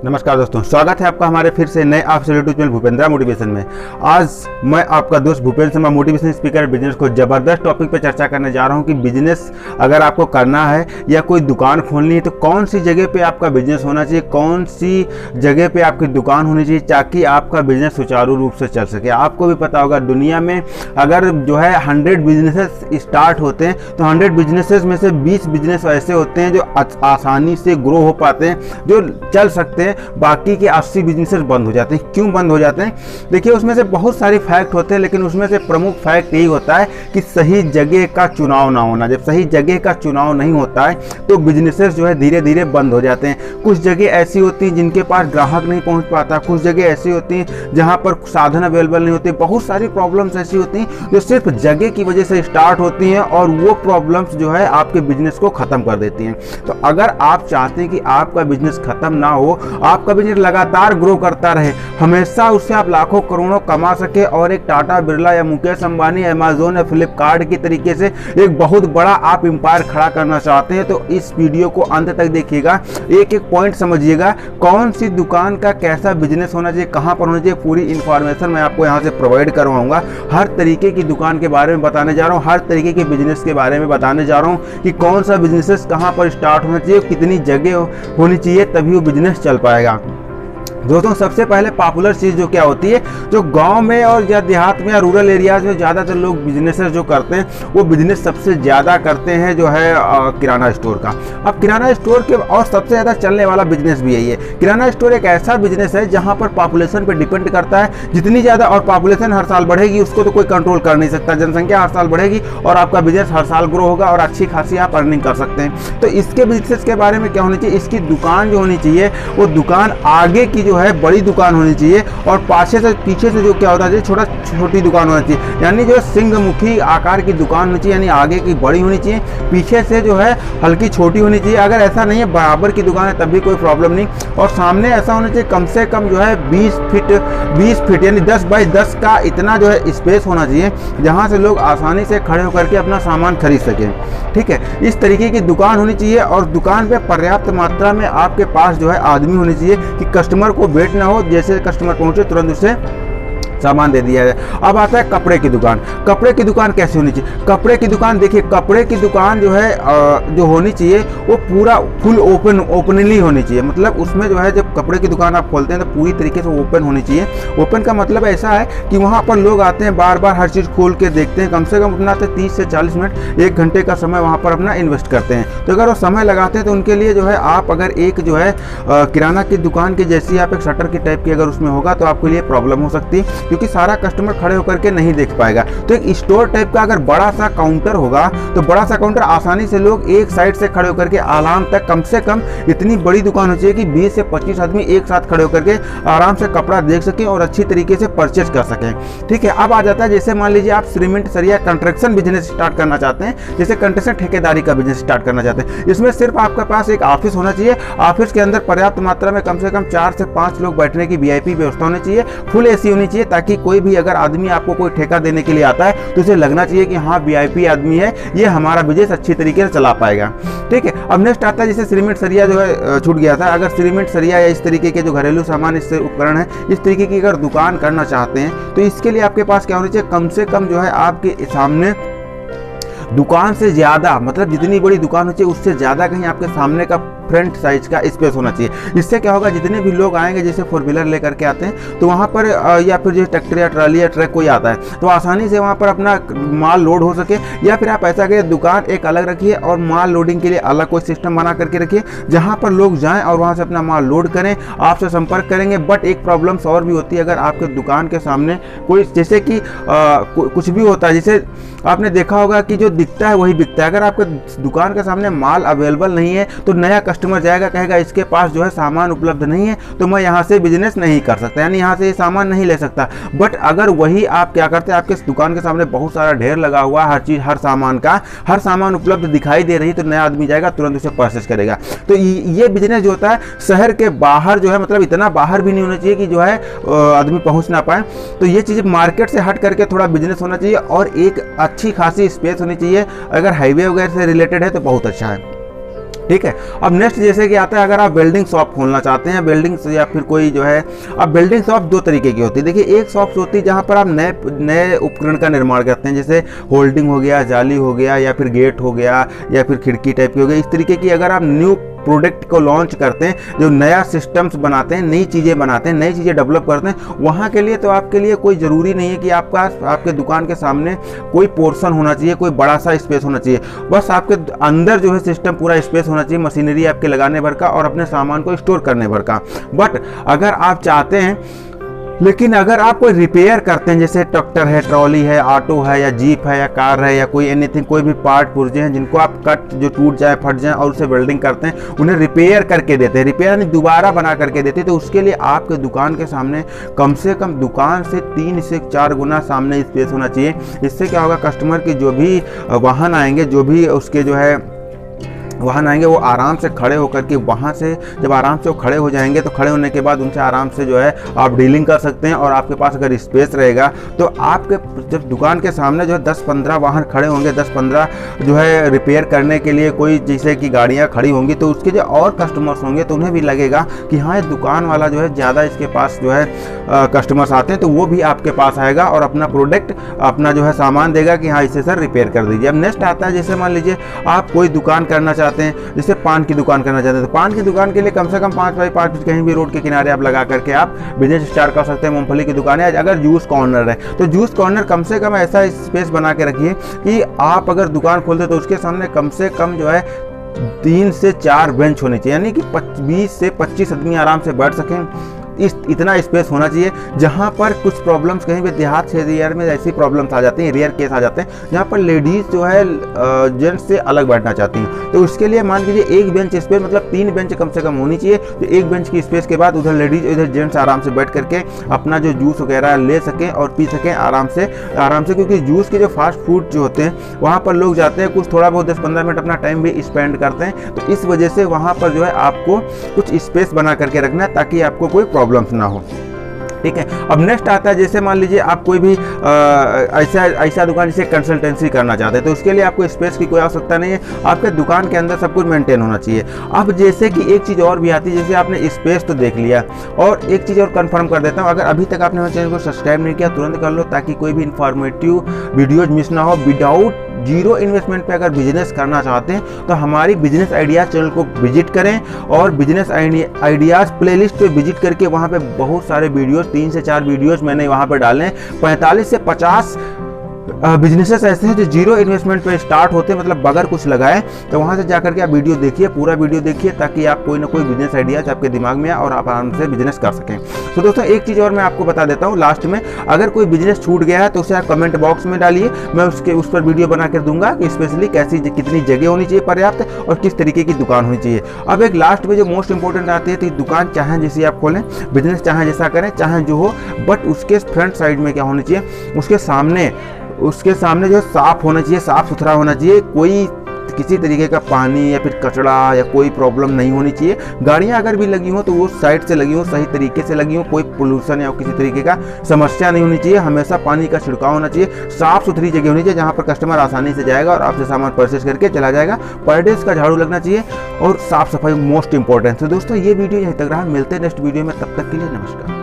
नमस्कार दोस्तों, स्वागत है आपका हमारे फिर से नए आपसे यूट्यूब चैनल भूपेंद्र मोटिवेशन में। आज मैं आपका दोस्त Bhupendra Sharma motivation speaker business को ज़बरदस्त टॉपिक पे चर्चा करने जा रहा हूं कि बिजनेस अगर आपको करना है या कोई दुकान खोलनी है तो कौन सी जगह पे आपका बिजनेस होना चाहिए, कौन सी जगह पे आपकी दुकान होनी चाहिए ताकि आपका बिजनेस सुचारू रूप से चल सके। आपको भी पता होगा दुनिया में अगर जो है 100 बिजनेसेस स्टार्ट होते हैं तो 100 बिजनेसेस में से 20 बिजनेस ऐसे होते हैं जो आसानी से ग्रो हो पाते हैं, जो चल सकते हैं। बाकी के 80 बिजनेसेस बंद हो जाते हैं। क्यों बंद हो जाते हैं? देखिए, उसमें से बहुत सारे फैक्ट होते हैं, लेकिन उसमें से प्रमुख फैक्ट यही होता है कि सही जगह का चुनाव ना होना। जब सही जगह का चुनाव नहीं होता है तो बिजनेसेस जो है धीरे धीरे बंद हो जाते हैं। कुछ जगह ऐसी होती हैं जिनके पास ग्राहक नहीं पहुंच पाता, कुछ जगह ऐसी होती हैं जहां पर साधन अवेलेबल नहीं होते। बहुत सारी प्रॉब्लम्स ऐसी होती हैं जो सिर्फ जगह की वजह से स्टार्ट होती हैं और वो प्रॉब्लम्स जो है आपके बिजनेस को खत्म कर देती हैं। तो अगर आप चाहते हैं कि आपका बिजनेस खत्म ना हो, आपका बिजनेस लगातार ग्रो करता रहे, हमेशा उससे आप लाखों करोड़ों कमा सके और एक टाटा बिरला या मुकेश अंबानी, अमेज़न या फ्लिपकार्ट की तरीके से एक बहुत बड़ा आप एम्पायर खड़ा करना चाहते हैं, तो इस वीडियो को अंत तक देखिएगा। एक एक पॉइंट समझिएगा, कौन सी दुकान का कैसा बिजनेस होना चाहिए, कहां पर होना चाहिए, पूरी इंफॉर्मेशन मैं आपको यहां से प्रोवाइड करवाऊंगा। हर तरीके की दुकान के बारे में बताने जा रहा हूं, हर तरीके के बिजनेस के बारे में बताने जा रहा हूं कि कौन सा बिजनेस कहां पर स्टार्ट होना चाहिए, कितनी जगह होनी चाहिए, तभी वो बिजनेस चल पाएगा। दोस्तों, सबसे पहले पॉपुलर चीज़ जो क्या होती है, जो गांव में और या देहात में या रूरल एरियाज में ज़्यादातर लोग बिजनेसेस जो करते हैं वो बिजनेस सबसे ज़्यादा करते हैं जो है किराना स्टोर का। अब किराना स्टोर के और सबसे ज़्यादा चलने वाला बिजनेस भी यही है। किराना स्टोर एक ऐसा बिजनेस है जहां पर पॉपुलेशन पर डिपेंड करता है। जितनी ज़्यादा और पॉपुलेशन हर साल बढ़ेगी उसको तो कोई कंट्रोल कर नहीं सकता। जनसंख्या हर साल बढ़ेगी और आपका बिजनेस हर साल ग्रो होगा और अच्छी खासी आप अर्निंग कर सकते हैं। तो इसके बिजनेस के बारे में क्या होनी चाहिए, इसकी दुकान जो होनी चाहिए वो दुकान आगे की जो है बड़ी दुकान होनी चाहिए और पीछे से जो क्या होता है छोटी दुकान होनी चाहिए। यानी जो सिंहमुखी आकार की दुकान होनी चाहिए, यानी आगे की बड़ी होनी चाहिए, पीछे से जो है हल्की छोटी होनी चाहिए। अगर ऐसा नहीं है, बराबर की दुकान है, तब भी कोई प्रॉब्लम नहीं। और सामने ऐसा होना चाहिए कम से कम जो है 20 फीट यानी 10 बाई 10 का इतना जो है स्पेस होना चाहिए जहाँ से लोग आसानी से खड़े होकर के अपना सामान खरीद सकें। ठीक है, इस तरीके की दुकान होनी चाहिए और दुकान पे पर्याप्त मात्रा में आपके पास जो है आदमी होने चाहिए कि कस्टमर को वेट ना हो, जैसे कस्टमर पहुंचे तुरंत उसे सामान दे दिया जाए। अब आता है कपड़े की दुकान। कपड़े की दुकान कैसे होनी चाहिए? कपड़े की दुकान, देखिए, कपड़े की दुकान जो है जो होनी चाहिए वो पूरा फुल ओपनली होनी चाहिए। मतलब उसमें जो है जब कपड़े की दुकान आप खोलते हैं तो पूरी तरीके से ओपन होनी चाहिए। ओपन का मतलब ऐसा है कि वहाँ पर लोग आते हैं, बार बार हर चीज़ खोल के देखते हैं, कम से कम अपना 30 से 40 मिनट 1 घंटे का समय वहाँ पर अपना इन्वेस्ट करते हैं। तो अगर वो समय लगाते हैं तो उनके लिए जो है आप अगर एक जो है किराना की दुकान की जैसी आप एक शटर की टाइप की अगर उसमें होगा तो आपके लिए प्रॉब्लम हो सकती है, क्योंकि सारा कस्टमर खड़े होकर के नहीं देख पाएगा। तो एक स्टोर टाइप का अगर बड़ा सा काउंटर होगा तो बड़ा सा काउंटर आसानी से लोग एक साइड से खड़े होकर के आराम तक, कम से कम इतनी बड़ी दुकान हो चाहिए कि 20 से 25 आदमी एक साथ खड़े होकर के आराम से कपड़ा देख सकें और अच्छी तरीके से परचेज कर सकें। ठीक है, अब आ जाता है, जैसे मान लीजिए आप सीमेंट सरिया कंस्ट्रक्शन बिजनेस स्टार्ट करना चाहते हैं, जैसे कंस्ट्रक्शन ठेकेदारी का बिजनेस स्टार्ट करना चाहते हैं। इसमें सिर्फ आपके पास एक ऑफिस होना चाहिए। ऑफिस के अंदर पर्याप्त मात्रा में कम से कम 4 से 5 लोग बैठने की VIP व्यवस्था होनी चाहिए। फुल AC होनी चाहिए ताकि कोई भी अगर आदमी आपको कोई ठेका देने के लिए आता है तो उसे लगना चाहिए कि हाँ VIP आदमी है, ये हमारा बिजनेस अच्छी तरीके से चला पाएगा। ठीक है, अब नेक्स्ट आता है जैसे सीमेंट सरिया जो है छूट गया था। अगर सीमेंट सरिया या इस तरीके के जो घरेलू सामान, इससे उपकरण है, इस तरीके की अगर दुकान करना चाहते हैं तो इसके लिए आपके पास क्या होना चाहिए, कम से कम जो है आपके सामने दुकान से ज़्यादा, मतलब जितनी बड़ी दुकान होती है उससे ज़्यादा कहीं आपके सामने का फ्रंट साइज का स्पेस होना चाहिए। इससे क्या होगा, जितने भी लोग आएंगे, जैसे 4 व्हीलर लेकर के आते हैं तो वहाँ पर या फिर जो ट्रैक्टर या ट्राली या ट्रक कोई आता है तो आसानी से वहाँ पर अपना माल लोड हो सके। या फिर आप ऐसा करिए, दुकान एक अलग रखिए और माल लोडिंग के लिए अलग कोई सिस्टम बना करके रखिए जहाँ पर लोग जाएँ और वहाँ से अपना माल लोड करें, आपसे संपर्क करेंगे। बट एक प्रॉब्लम्स और भी होती है, अगर आपके दुकान के सामने कोई, जैसे कि कुछ भी होता है, जैसे आपने देखा होगा कि जो दिखता है वही बिकता है। अगर आपके दुकान के सामने माल अवेलेबल नहीं है तो नया कस्टमर जाएगा, कहेगा इसके पास जो है सामान उपलब्ध नहीं है तो मैं यहाँ से बिजनेस नहीं कर सकता, यानी यहाँ से ये सामान नहीं ले सकता। बट अगर वही आप क्या करते हैं, आपके दुकान के सामने बहुत सारा ढेर लगा हुआ, हर चीज़, हर सामान उपलब्ध दिखाई दे रही, तो नया आदमी जाएगा तुरंत उसे परचेस करेगा। तो ये बिजनेस जो होता है शहर के बाहर जो है, मतलब इतना बाहर भी नहीं होना चाहिए कि जो है आदमी पहुँच ना पाए। तो ये चीज़ मार्केट से हट करके थोड़ा बिजनेस होना चाहिए और एक अच्छी खासी स्पेस होनी चाहिए। अगर हाईवे वगैरह से रिलेटेड है तो बहुत अच्छा है। ठीक है। अब नेक्स्ट जैसे कि आता है, अगर आप वेल्डिंग शॉप खोलना चाहते हैं, वेल्डिंग या फिर कोई जो है, अब वेल्डिंग शॉप दो तरीके की होती है। देखिए, एक शॉप होती है जहाँ पर आप नए उपकरण का निर्माण करते हैं, जैसे होल्डिंग हो गया, जाली हो गया, या फिर गेट हो गया, या फिर खिड़की टाइप की हो गई। इस तरीके की अगर आप न्यू प्रोडक्ट को लॉन्च करते हैं, जो नया सिस्टम्स बनाते हैं, नई चीज़ें बनाते हैं, नई चीज़ें डेवलप करते हैं, वहाँ के लिए तो आपके लिए कोई ज़रूरी नहीं है कि आपके दुकान के सामने कोई पोर्शन होना चाहिए, कोई बड़ा सा स्पेस होना चाहिए। बस आपके अंदर जो है सिस्टम पूरा स्पेस होना चाहिए, मशीनरी आपके लगाने भर का और अपने सामान को स्टोर करने भर का। बट अगर आप चाहते हैं, लेकिन अगर आप कोई रिपेयर करते हैं, जैसे ट्रैक्टर है, ट्रॉली है, ऑटो है, या जीप है, या कार है, या कोई एनीथिंग, कोई भी पार्ट पुर्जे हैं जिनको आप कट जो टूट जाए, फट जाए और उसे वेल्डिंग करते हैं, उन्हें रिपेयर करके देते हैं, रिपेयर यानी दोबारा बना करके देते हैं, तो उसके लिए आपके दुकान के सामने कम से कम दुकान से 3 से 4 गुना सामने स्पेस होना चाहिए। इससे क्या होगा, कस्टमर की जो भी वाहन आएंगे, जो भी उसके जो है वाहन आएंगे, वो आराम से खड़े होकर के वहाँ से जब आराम से वो खड़े हो जाएंगे, तो खड़े होने के बाद उनसे आराम से जो है आप डीलिंग कर सकते हैं। और आपके पास अगर स्पेस रहेगा तो आपके जब दुकान के सामने जो है 10-15 वाहन खड़े होंगे, 10-15 जो है रिपेयर करने के लिए कोई जैसे कि गाड़ियाँ खड़ी होंगी, तो उसके जो और कस्टमर्स होंगे तो उन्हें भी लगेगा कि हाँ, ये दुकान वाला जो है ज़्यादा इसके पास जो है कस्टमर्स आते हैं, तो वो भी आपके पास आएगा और अपना प्रोडक्ट, अपना जो है सामान देगा कि हाँ, इसे सर रिपेयर कर दीजिए। अब नेक्स्ट आता है, जैसे मान लीजिए आप कोई दुकान करना चाहते हैं, जैसे पान की दुकान करना चाहते हैं, तो पान की दुकान के लिए कम से कम 5 बाई 5 फीट कहीं भी रोड के किनारे आप लगा करके आप बिजनेस स्टार्ट कर सकते हैं। मूंगफली की दुकान है, अगर जूस कॉर्नर है तो जूस कॉर्नर कम से कम ऐसा स्पेस बना के रखिए कि आप अगर दुकान खोलते तो उसके सामने कम से कम जो है 3 से 4 बेंच होने चाहिए, यानी कि 20 से 25 आदमी आराम से बैठ सकें। इतना स्पेस होना चाहिए, जहाँ पर कुछ प्रॉब्लम्स कहीं भी देहात एरिया में ऐसी प्रॉब्लम्स आ जाती हैं, रेयर केस आ जाते हैं, जहाँ पर लेडीज़ जो है जेंट्स से अलग बैठना चाहती हैं, तो उसके लिए मान लीजिए एक बेंच स्पेस, मतलब 3 बेंच कम से कम होनी चाहिए। तो एक बेंच की स्पेस के बाद उधर लेडीज इधर जेंट्स आराम से बैठ करके अपना जो जूस वगैरह ले सकें और पी सकें आराम से, क्योंकि जूस के जो फास्ट फूड जो होते हैं वहाँ पर लोग जाते हैं, कुछ थोड़ा बहुत 10-15 मिनट अपना टाइम भी स्पेंड करते हैं, तो इस वजह से वहाँ पर जो है आपको कुछ स्पेस बना करके रखना है ताकि आपको कोई प्रॉब्लम्स ना हो। ठीक है। अब नेक्स्ट आता है, जैसे मान लीजिए आप कोई भी ऐसा दुकान जिसे कंसल्टेंसी करना चाहते हैं, तो उसके लिए आपको स्पेस की कोई आवश्यकता नहीं है, आपके दुकान के अंदर सब कुछ मेंटेन होना चाहिए। अब जैसे कि एक चीज़ और भी आती है, जैसे आपने स्पेस तो देख लिया, और एक चीज़ और कंफर्म कर देता हूँ, अगर अभी तक आपने हमारे चैनल को सब्सक्राइब नहीं किया तुरंत कर लो, ताकि कोई भी इंफॉर्मेटिव वीडियोज मिस ना हो। विदाउट जीरो इन्वेस्टमेंट पे अगर बिजनेस करना चाहते हैं तो हमारी बिजनेस आइडियाज चैनल को विजिट करें, और बिजनेस आइडियाज प्लेलिस्ट पे विजिट करके वहाँ पे बहुत सारे वीडियोस, 3 से 4 वीडियोस मैंने वहाँ पे डाले हैं। 45 से 50 बिजनेसेस ऐसे हैं जो जीरो इन्वेस्टमेंट पे स्टार्ट होते हैं, मतलब बगैर कुछ लगाए। तो वहाँ से जाकर के आप वीडियो देखिए, पूरा वीडियो देखिए, ताकि आप कोई ना कोई बिजनेस आइडियाज आपके दिमाग में आए और आप आराम से बिजनेस कर सकें। तो दोस्तों एक चीज़ और मैं आपको बता देता हूँ लास्ट में, अगर कोई बिजनेस छूट गया है तो उसे आप कमेंट बॉक्स में डालिए, मैं उस पर वीडियो बना कर दूंगा कि स्पेशली कितनी जगह होनी चाहिए पर्याप्त और किस तरीके की दुकान होनी चाहिए। अब एक लास्ट में जो मोस्ट इंपॉर्टेंट आती है, तो दुकान चाहे जैसी आप खोलें, बिजनेस चाहे जैसा करें, चाहे जो हो, बट उसके फ्रंट साइड में क्या होना चाहिए, उसके सामने जो साफ होना चाहिए, साफ सुथरा होना चाहिए, कोई किसी तरीके का पानी या फिर कचरा या कोई प्रॉब्लम नहीं होनी चाहिए। गाड़ियां अगर भी लगी हो तो वो साइड से लगी हो, सही तरीके से लगी हो, कोई पोल्यूशन या किसी तरीके का समस्या नहीं होनी चाहिए। हमेशा पानी का छिड़काव होना चाहिए, साफ सुथरी जगह होनी चाहिए जहां पर कस्टमर आसानी से जाएगा और आपसे सामान परचेज करके चला जाएगा। पर डे का झाड़ू लगना चाहिए और साफ सफाई मोस्ट इंपॉर्टेंट। तो दोस्तों ये वीडियो यहीं तक रहा, मिलते हैं नेक्स्ट वीडियो में, तब तक के लिए नमस्कार।